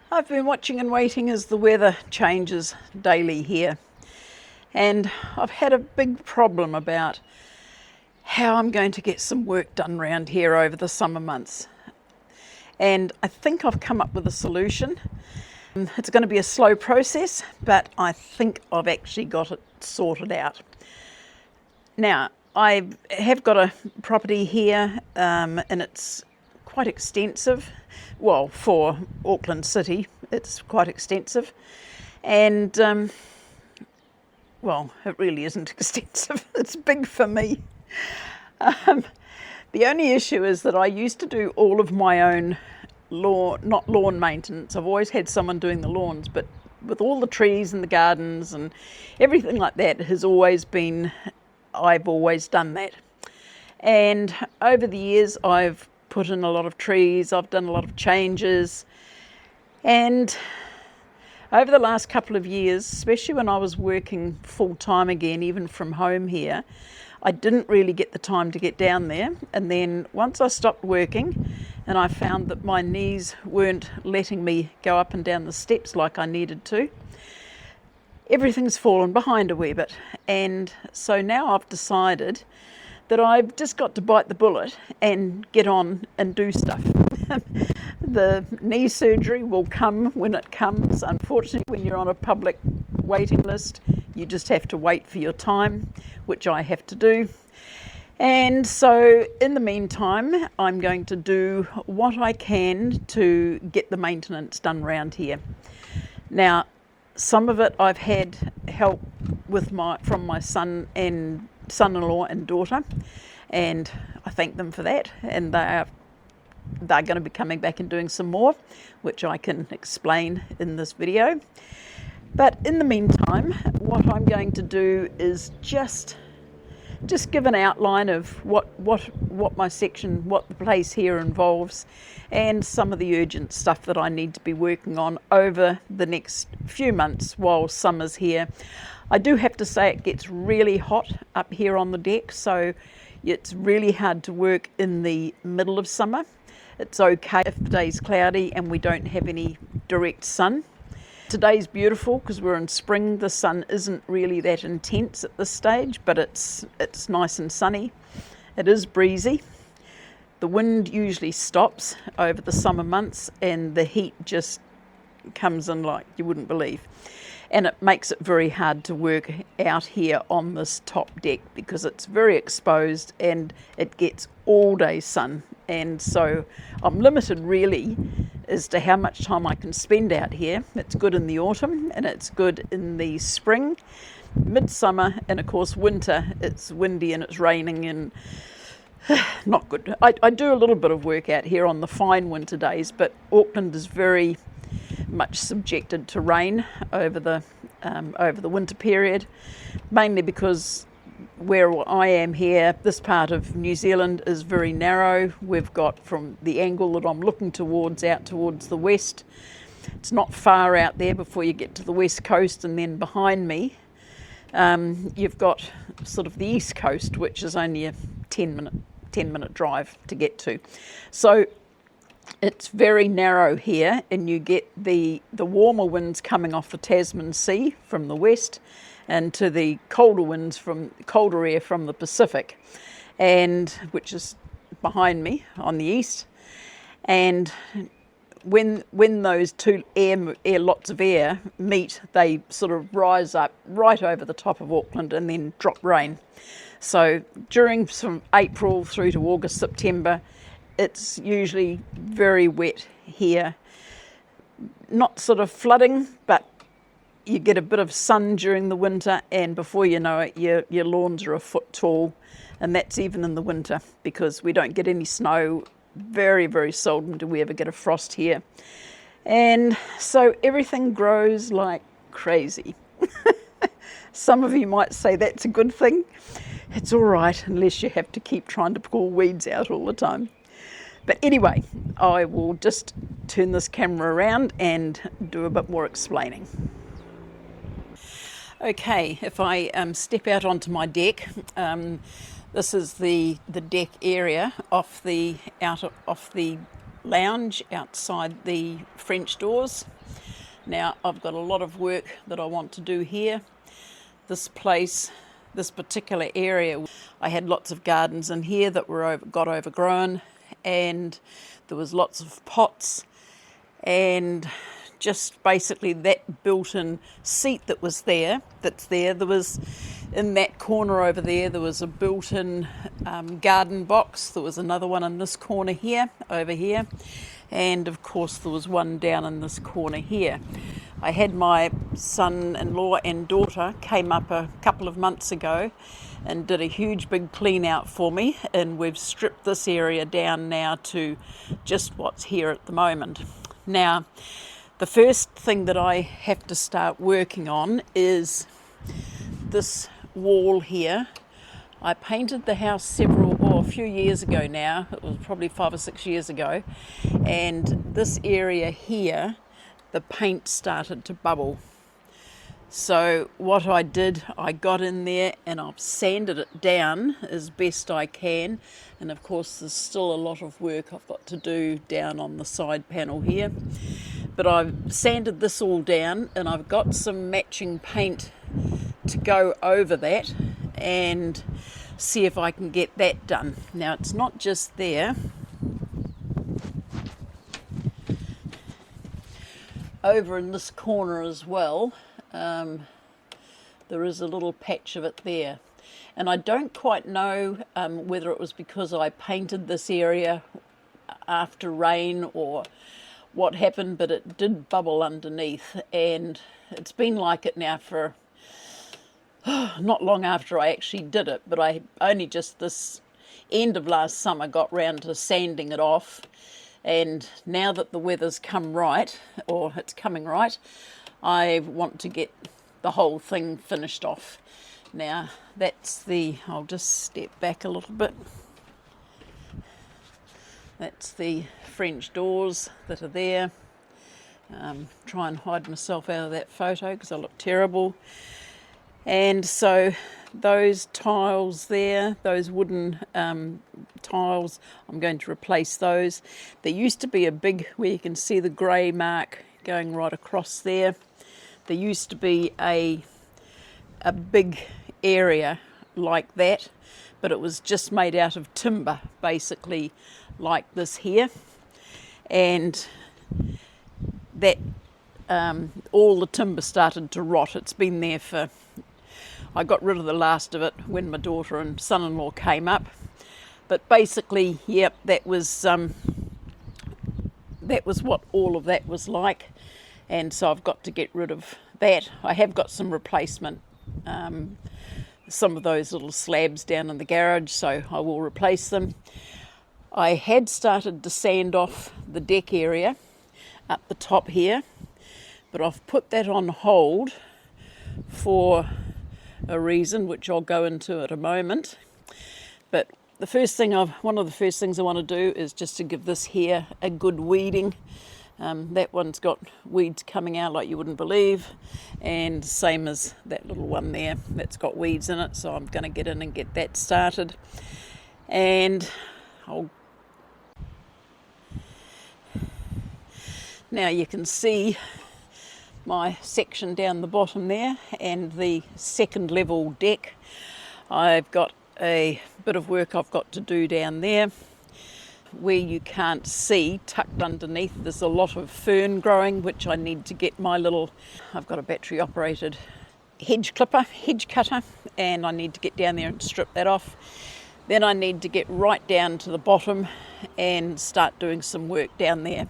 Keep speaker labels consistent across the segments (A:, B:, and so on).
A: I've been watching and waiting as the weather changes daily here, and I've had a big problem about how I'm going to get some work done around here over the summer months. And I think I've come up with a solution. It's going to be a slow process, but I think I've actually got it sorted out. Now, I have got a property here, and it's quite extensive. Well, for Auckland City, it's quite extensive. And, well, it really isn't extensive. It's big for me. The only issue is that I used to do all of my own not lawn maintenance. I've always had someone doing the lawns, but with all the trees and the gardens and everything like that I've always done that. And over the years, I've put in a lot of trees, I've done a lot of changes, and over the last couple of years, especially when I was working full-time again, even from home here, I didn't really get the time to get down there. And then once I stopped working and I found that my knees weren't letting me go up and down the steps like I needed to, everything's fallen behind a wee bit. And so now I've decided that I've just got to bite the bullet and get on and do stuff. The knee surgery will come when it comes. Unfortunately, when you're on a public waiting list, you just have to wait for your time, which I have to do. And so in the meantime, I'm going to do what I can to get the maintenance done around here. Now, some of it I've had help with from my son-in-law and daughter, and I thank them for that. And they're going to be coming back and doing some more, which I can explain in this video. But in the meantime, what I'm going to do is just give an outline of what the place here involves, and some of the urgent stuff that I need to be working on over the next few months while summer's here. I do have to say it gets really hot up here on the deck, so it's really hard to work in the middle of summer. It's okay if the day's cloudy and we don't have any direct sun. Today's beautiful because we're in spring. The sun isn't really that intense at this stage, but it's nice and sunny. It is breezy. The wind usually stops over the summer months and the heat just comes in like you wouldn't believe. And it makes it very hard to work out here on this top deck because it's very exposed and it gets all day sun. And so I'm limited really as to how much time I can spend out here. It's good in the autumn and it's good in the spring, midsummer, and of course winter. It's windy and it's raining and not good. I do a little bit of work out here on the fine winter days, but Auckland is very much subjected to rain over the winter period, mainly because where I am here, this part of New Zealand is very narrow. We've got, from the angle that I'm looking towards, out towards the west, it's not far out there before you get to the west coast, and then behind me you've got sort of the east coast, which is only a 10-minute drive to get to. So it's very narrow here, and you get the warmer winds coming off the Tasman Sea from the west, and to the colder air from the Pacific, and which is behind me on the east. And when those two lots of air meet, they sort of rise up right over the top of Auckland and then drop rain. So during from April through to August, September, it's usually very wet here. Not sort of flooding, but you get a bit of sun during the winter, and before you know it, your lawns are a foot tall, and that's even in the winter because we don't get any snow. Very, very seldom do we ever get a frost here. And so everything grows like crazy. Some of you might say that's a good thing. It's all right unless you have to keep trying to pull weeds out all the time. But anyway, I will just turn this camera around and do a bit more explaining. Okay, if I step out onto my deck, this is the deck area off the lounge outside the French doors. Now I've got a lot of work that I want to do here. This place, this particular area, I had lots of gardens in here that got overgrown, and there was lots of pots, and just basically that built-in seat that was there, there was in that corner over there, there was a built-in garden box. There was another one in this corner here, over here, and of course there was one down in this corner here. I had my son-in-law and daughter came up a couple of months ago and did a huge big clean out for me, and we've stripped this area down now to just what's here at the moment. Now, the first thing that I have to start working on is this wall here. I painted the house a few years ago now. It was probably 5 or 6 years ago, and this area here, the paint started to bubble. So what I did, I got in there and I've sanded it down as best I can, and of course there's still a lot of work I've got to do down on the side panel here, but I've sanded this all down and I've got some matching paint to go over that and see if I can get that done. Now it's not just there. Over in this corner as well, there is a little patch of it there, and I don't quite know whether it was because I painted this area after rain or what happened, but it did bubble underneath, and it's been like it now for not long after I actually did it, but I only just this end of last summer got round to sanding it off, and now that the weather's come right, or it's coming right, I want to get the whole thing finished off. Now that's I'll just step back a little bit. That's the French doors that are there. Try and hide myself out of that photo because I look terrible. And so those tiles there, those wooden tiles, I'm going to replace those. There used to be a big, where you can see the grey mark going right across there. There used to be a big area like that, but it was just made out of timber, basically like this here. And that all the timber started to rot. It's been there I got rid of the last of it when my daughter and son-in-law came up. But basically, yep, that was what all of that was like. And so I've got to get rid of that. I have got some replacement, some of those little slabs down in the garage, so I will replace them. I had started to sand off the deck area up the top here, but I've put that on hold for a reason which I'll go into at a moment. But one of the first things I want to do is just to give this here a good weeding. That one's got weeds coming out like you wouldn't believe, and same as that little one there, that's got weeds in it, so I'm going to get in and get that started. And now you can see my section down the bottom there and the second level deck. I've got a bit of work I've got to do down there. Where you can't see, tucked underneath, there's a lot of fern growing, which I need to get I've got a battery operated hedge cutter, and I need to get down there and strip that off. Then I need to get right down to the bottom and start doing some work down there.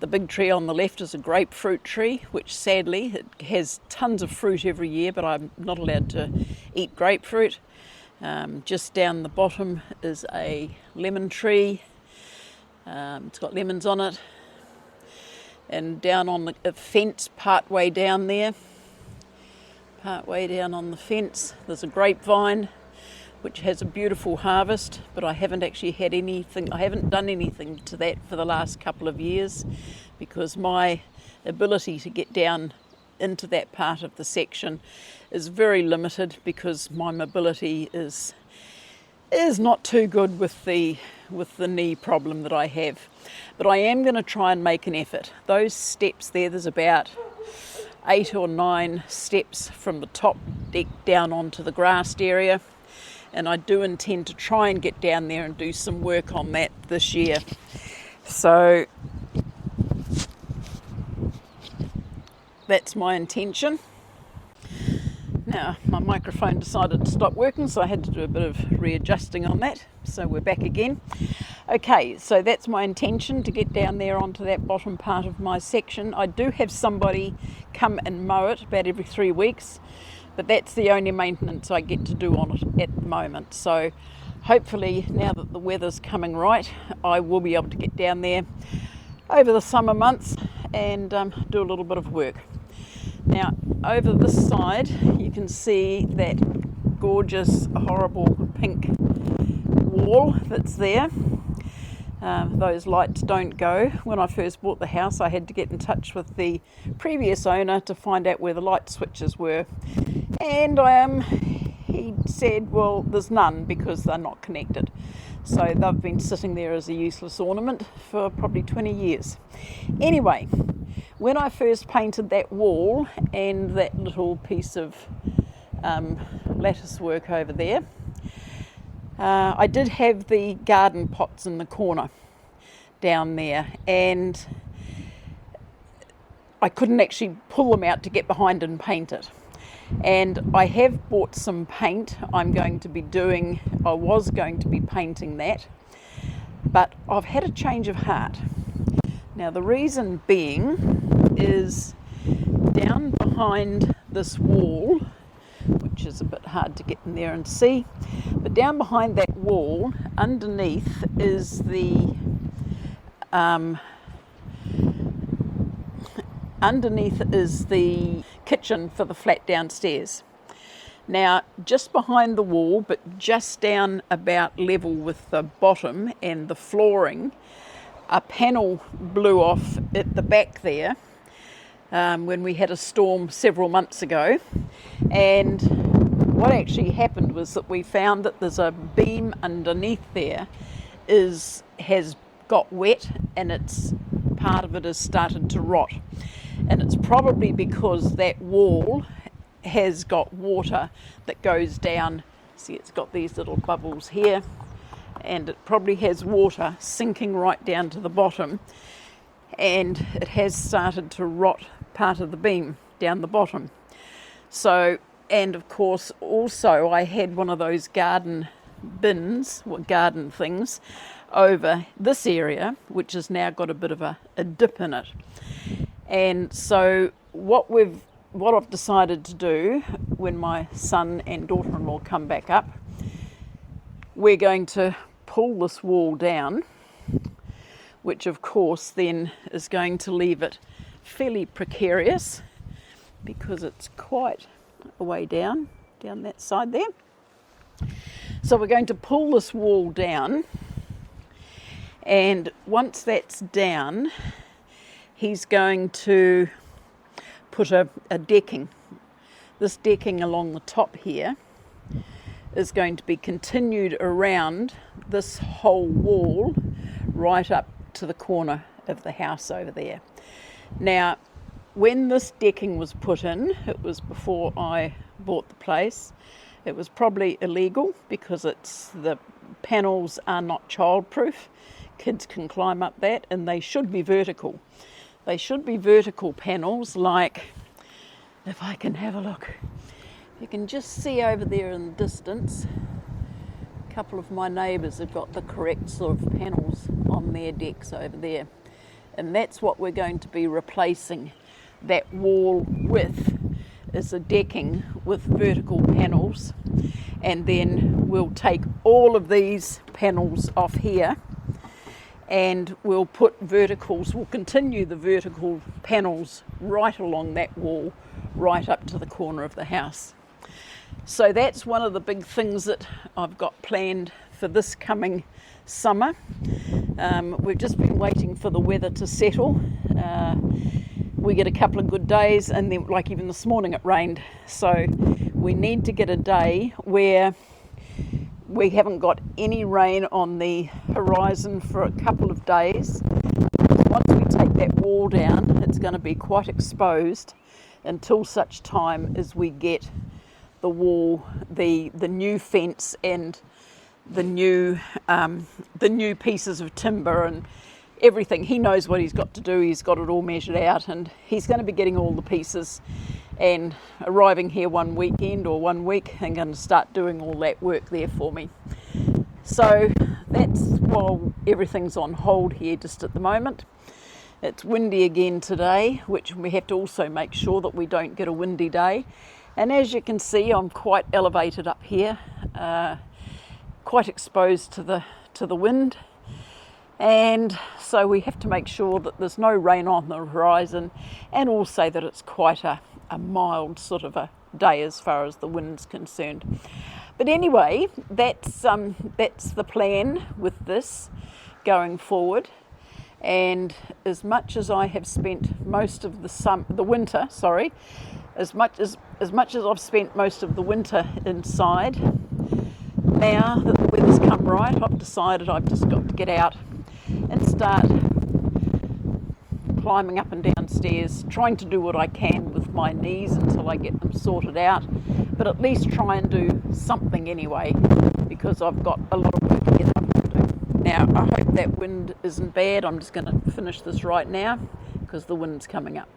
A: The big tree on the left is a grapefruit tree, which sadly it has tons of fruit every year, but I'm not allowed to eat grapefruit. Just down the bottom is a lemon tree. It's got lemons on it. And down on the fence, part way down on the fence, there's a grapevine which has a beautiful harvest, but I haven't actually I haven't done anything to that for the last couple of years, because my ability to get down into that part of the section is very limited, because my mobility is is not too good with the knee problem that I have. But I am going to try and make an effort. Those steps there's about 8 or 9 steps from the top deck down onto the grassed area. And I do intend to try and get down there and do some work on that this year. So that's my intention. Now, my microphone decided to stop working, so I had to do a bit of readjusting on that. So we're back again. Okay, so that's my intention, to get down there onto that bottom part of my section. I do have somebody come and mow it about every 3 weeks, but that's the only maintenance I get to do on it at the moment. So hopefully, now that the weather's coming right, I will be able to get down there over the summer months and do a little bit of work. Now, over this side, you can see that gorgeous, horrible pink wall that's there. Those lights don't go. When I first bought the house, I had to get in touch with the previous owner to find out where the light switches were. And he said, well, there's none because they're not connected. So they've been sitting there as a useless ornament for probably 20 years. Anyway, when I first painted that wall and that little piece of lattice work over there, I did have the garden pots in the corner down there, and I couldn't actually pull them out to get behind and paint it. And I have bought some paint. I was going to be painting that, but I've had a change of heart. Now, the reason being is down behind this wall, which is a bit hard to get in there and see, but down behind that wall, underneath is the kitchen for the flat downstairs. Now, just behind the wall, but just down about level with the bottom and the flooring, a panel blew off at the back there when we had a storm several months ago. And what actually happened was that we found that there's a beam underneath there has got wet, and part of it has started to rot. And it's probably because that wall has got water that goes down. See, it's got these little bubbles here, and it probably has water sinking right down to the bottom, and it has started to rot part of the beam down the bottom. So, and of course also I had one of those garden bins, or garden things, over this area, which has now got a bit of a dip in it. And so what I've decided to do, when my son and daughter-in-law come back up, we're going to pull this wall down, which of course then is going to leave it fairly precarious because it's quite a way down that side there. So we're going to pull this wall down, and once that's down, he's going to put a decking. This decking along the top here is going to be continued around this whole wall right up to the corner of the house over there. Now, when this decking was put in, it was before I bought the place. It was probably illegal because the panels are not childproof. Kids can climb up that, and they should be vertical. They should be vertical panels, like, if I can have a look, you can just see over there in the distance, a couple of my neighbours have got the correct sort of panels on their decks over there. And that's what we're going to be replacing that wall with, is a decking with vertical panels. And then we'll take all of these panels off here, and we'll put verticals, we'll continue the vertical panels right along that wall, right up to the corner of the house. So that's one of the big things that I've got planned for this coming summer. We've just been waiting for the weather to settle. We get a couple of good days, and then, like even this morning, it rained. So we need to get a day where We haven't got any rain on the horizon for a couple of days. Once we take that wall down, it's going to be quite exposed until such time as we get the wall, the new fence and the new pieces of timber and everything. He knows what he's got to do. He's got it all measured out, and he's going to be getting all the pieces and arriving here one weekend or 1 week and going to start doing all that work there for me. So that's while everything's on hold here just at the moment. It's windy again today, which we have to also make sure that we don't get a windy day. And as you can see, I'm quite elevated up here, quite exposed to the wind. And so we have to make sure that there's no rain on the horizon, and also that it's quite a mild sort of a day as far as the wind's concerned. But anyway, that's the plan with this going forward. And as much as I have spent most of the winter, as much as I've spent most of the winter inside, now that the weather's come right, I've decided I've just got to get out and start climbing up and down stairs, trying to do what I can with my knees until I get them sorted out, but at least try and do something anyway, because I've got a lot of work here that I've got to do. Now, I hope that wind isn't bad. I'm just going to finish this right now because the wind's coming up.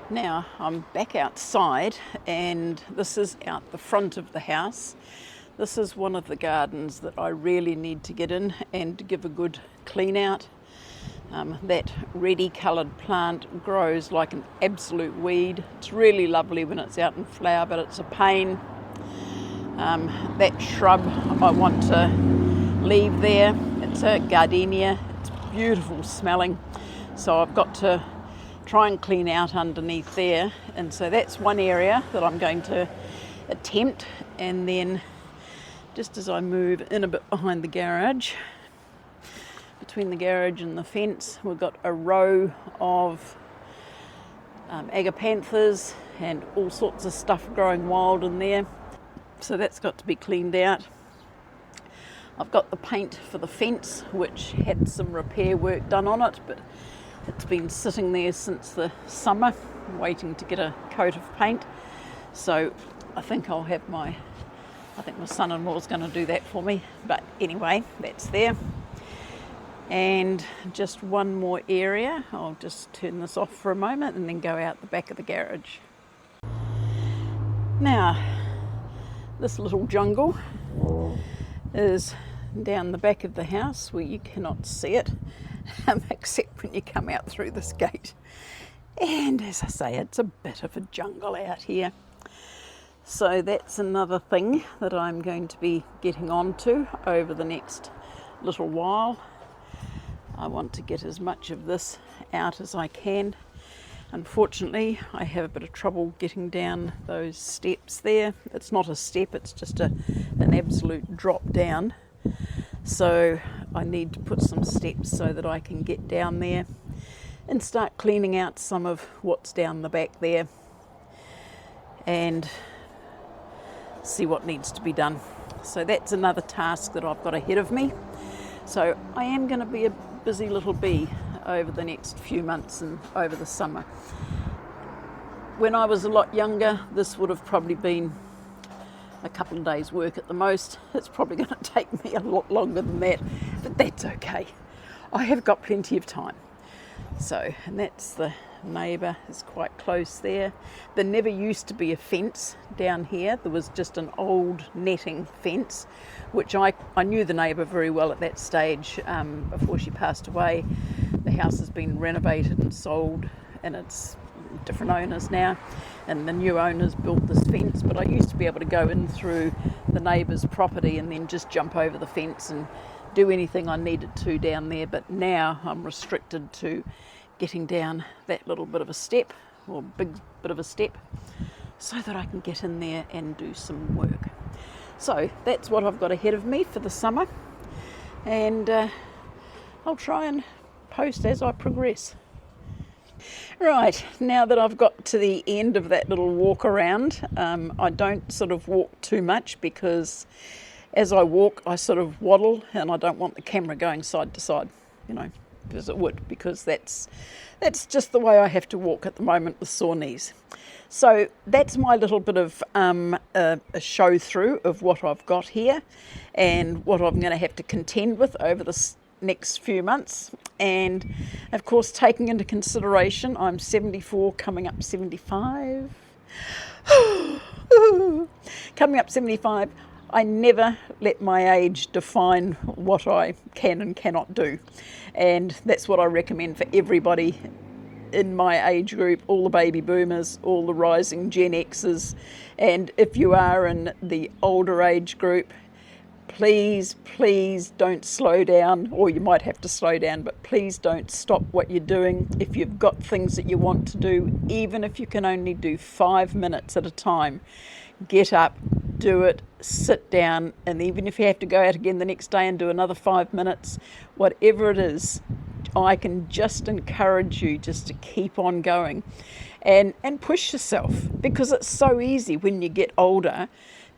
A: Now, I'm back outside, and this is out the front of the house. This is one of the gardens that I really need to get in and give a good clean out. That reddy coloured plant grows like an absolute weed. It's really lovely when it's out in flower, but it's a pain. That shrub I want to leave there. It's a gardenia. It's beautiful smelling. So I've got to try and clean out underneath there. And so that's one area that I'm going to attempt. And then just as I move in a bit behind the garage, between the garage and the fence, we've got a row of agapanthus and all sorts of stuff growing wild in there. So that's got to be cleaned out. I've got the paint for the fence, which had some repair work done on it, but it's been sitting there since the summer, waiting to get a coat of paint. So I think my son-in-law's going to do that for me. But anyway, that's there. And just one more area. I'll just turn this off for a moment and then go out the back of the garage. Now, this little jungle is down the back of the house where you cannot see it except when you come out through this gate. And as I say, it's a bit of a jungle out here. So that's another thing that I'm going to be getting onto over the next little while. I want to get as much of this out as I can. Unfortunately, I have a bit of trouble getting down those steps there. It's not a step, it's just an absolute drop down. So I need to put some steps so that I can get down there and start cleaning out some of what's down the back there and see what needs to be done. So that's another task that I've got ahead of me. So I am going to be a busy little bee over the next few months and over the summer. When I was a lot younger, this would have probably been a couple of days' work at the most. It's probably going to take me a lot longer than that, but that's okay. I have got plenty of time. So, and that's the neighbour, is quite close there. There never used to be a fence down here. There was just an old netting fence, which I knew the neighbour very well at that stage before she passed away. The house has been renovated and sold, and it's different owners now, and the new owners built this fence, but I used to be able to go in through the neighbour's property and then just jump over the fence and do anything I needed to down there. But now I'm restricted to getting down that little bit of a step, or big bit of a step, so that I can get in there and do some work. So that's what I've got ahead of me for the summer, and I'll try and post as I progress. Right, now that I've got to the end of that little walk around, I don't sort of walk too much because as I walk I sort of waddle, and I don't want the camera going side to side, you know, because it would, because that's just the way I have to walk at the moment with sore knees. So that's my little bit of a show through of what I've got here and what I'm going to have to contend with over this next few months. And of course, taking into consideration I'm 74, coming up 75. Coming up 75, I never let my age define what I can and cannot do. And that's what I recommend for everybody in my age group, all the baby boomers, all the rising Gen Xers. And if you are in the older age group, please don't slow down, or you might have to slow down, but please don't stop what you're doing. If you've got things that you want to do, even if you can only do 5 minutes at a time, get up, do it, sit down, and even if you have to go out again the next day and do another 5 minutes, whatever it is, I can just encourage you just to keep on going and push yourself, because it's so easy when you get older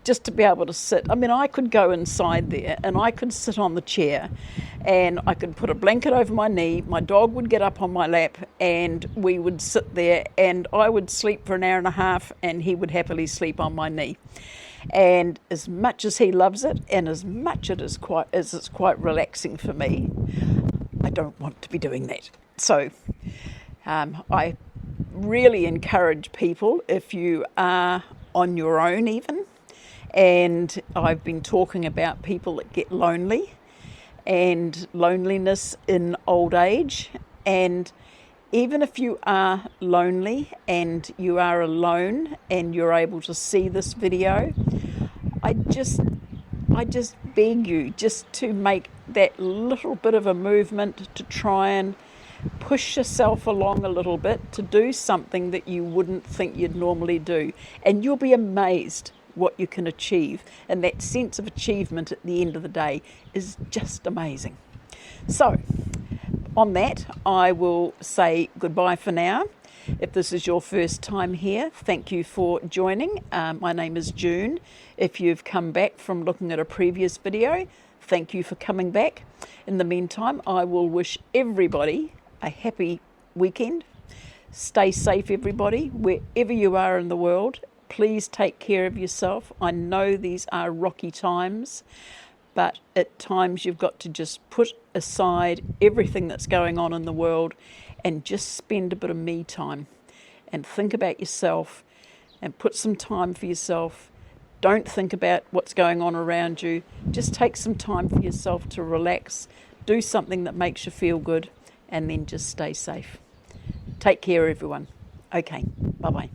A: just to be able to sit. I mean, I could go inside there and I could sit on the chair and I could put a blanket over my knee, my dog would get up on my lap and we would sit there, and I would sleep for an hour and a half and he would happily sleep on my knee. And as much as he loves it, and as much as it's quite relaxing for me, I don't want to be doing that. So I really encourage people, if you are on your own even, and I've been talking about people that get lonely and loneliness in old age, and even if you are lonely and you are alone and you're able to see this video, I just beg you just to make that little bit of a movement to try and push yourself along a little bit to do something that you wouldn't think you'd normally do. And you'll be amazed what you can achieve. And that sense of achievement at the end of the day is just amazing. So on that, I will say goodbye for now. If this is your first time here, thank you for joining. My name is June. If you've come back from looking at a previous video, thank you for coming back. In the meantime, I will wish everybody a happy weekend. Stay safe, everybody, wherever you are in the world. Please take care of yourself. I know these are rocky times, but at times you've got to just put aside everything that's going on in the world and just spend a bit of me time and think about yourself and put some time for yourself. Don't think about what's going on around you. Just take some time for yourself to relax, do something that makes you feel good, and then just stay safe. Take care, everyone. Okay, bye-bye.